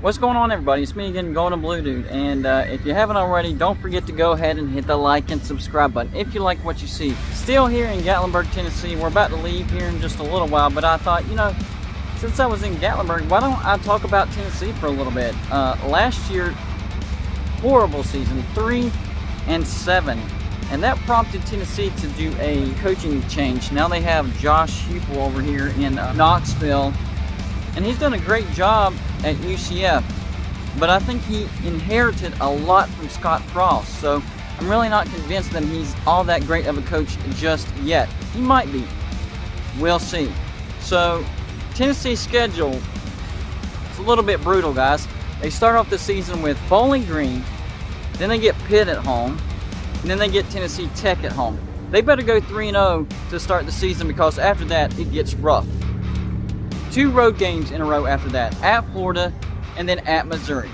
What's going on, everybody? It's me again, Golden Blue Dude, and if you haven't already, don't forget to go ahead and hit the like and subscribe button if you like what you see. Still here in Gatlinburg, Tennessee. We're about to leave here in just a little while, but I thought, you know, since I was in Gatlinburg, why don't I talk about Tennessee for a little bit? Last year, horrible season, 3-7, and that prompted Tennessee to do a coaching change. Now they have Josh Heupel over here in Knoxville, and he's done a great job at UCF, but I think he inherited a lot from Scott Frost, so I'm really not convinced that he's all that great of a coach just yet. He might be. We'll see. So Tennessee's schedule is a little bit brutal, guys. They start off the season with Bowling Green, then they get Pitt at home, and then they get Tennessee Tech at home. They better go 3-0 to start the season, because after that it gets rough. 2 road games in a row after that, at Florida and then at Missouri.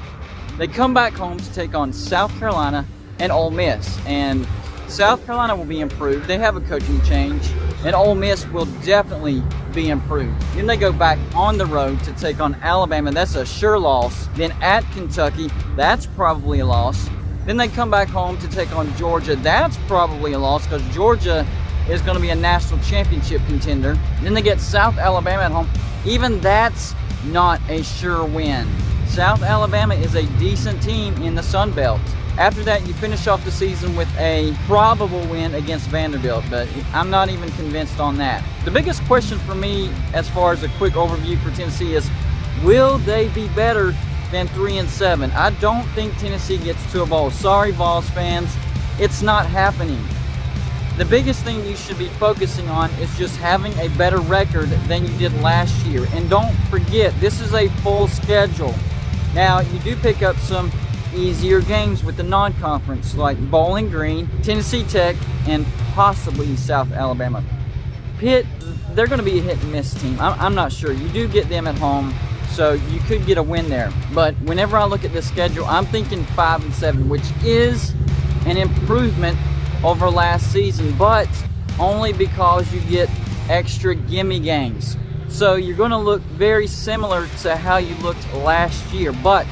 They come back home to take on South Carolina and Ole Miss, and South Carolina will be improved. They have a coaching change, and Ole Miss will definitely be improved. Then they go back on the road to take on Alabama. That's a sure loss. Then at Kentucky, that's probably a loss. Then they come back home to take on Georgia. That's probably a loss, because Georgia is going to be a national championship contender. Then they get South Alabama at home. Even that's not a sure win. South Alabama is a decent team in the Sun Belt. After that, you finish off the season with a probable win against Vanderbilt, but I'm not even convinced on that. The biggest question for me, as far as a quick overview for Tennessee, is will they be better than 3-7? I don't think Tennessee gets to a bowl. Sorry, Vols fans, it's not happening. The biggest thing you should be focusing on is just having a better record than you did last year. And don't forget, this is a full schedule. Now, you do pick up some easier games with the non-conference, like Bowling Green, Tennessee Tech, and possibly South Alabama. Pitt, they're going to be a hit-and-miss team. I'm not sure. You do get them at home, so you could get a win there. But whenever I look at this schedule, I'm thinking 5-7, which is an improvement over last season, but only because you get extra gimme games. So you're going to look very similar to how you looked last year, but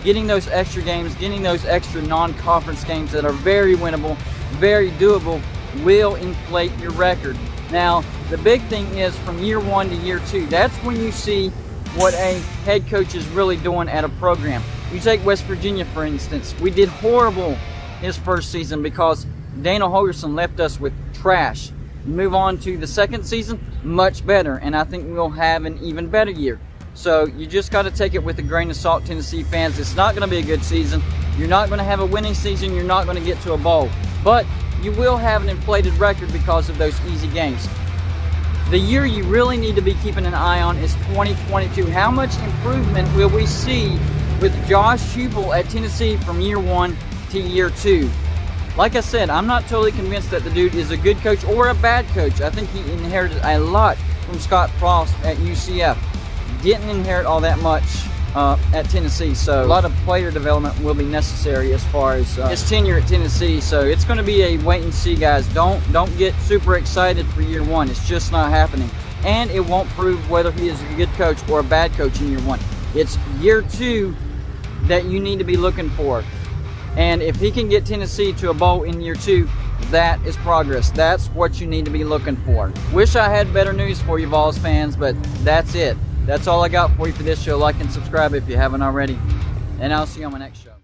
getting those extra games, getting those extra non-conference games that are very winnable, very doable, will inflate your record. Now, the big thing is from year 1 to year 2, that's when you see what a head coach is really doing at a program. You take West Virginia, for instance. We did horrible his first season because Dana Holgorsen left us with trash. Move on to the second season, much better, and I think we'll have an even better year. So you just got to take it with a grain of salt, Tennessee fans. It's not going to be a good season. You're not going to have a winning season. You're not going to get to a bowl. But you will have an inflated record because of those easy games. The year you really need to be keeping an eye on is 2022. How much improvement will we see with Josh Heupel at Tennessee from year 1 to year 2? Like I said, I'm not totally convinced that the dude is a good coach or a bad coach. I think he inherited a lot from Scott Frost at UCF. Didn't inherit all that much at Tennessee, so a lot of player development will be necessary as far as his tenure at Tennessee. So it's going to be a wait and see, guys. Don't get super excited for year 1. It's just not happening, and it won't prove whether he is a good coach or a bad coach in year 1. It's year 2 that you need to be looking for. And if he can get Tennessee to a bowl in year 2, that is progress. That's what you need to be looking for. Wish I had better news for you, Vols fans, but that's it. That's all I got for you for this show. Like and subscribe if you haven't already. And I'll see you on my next show.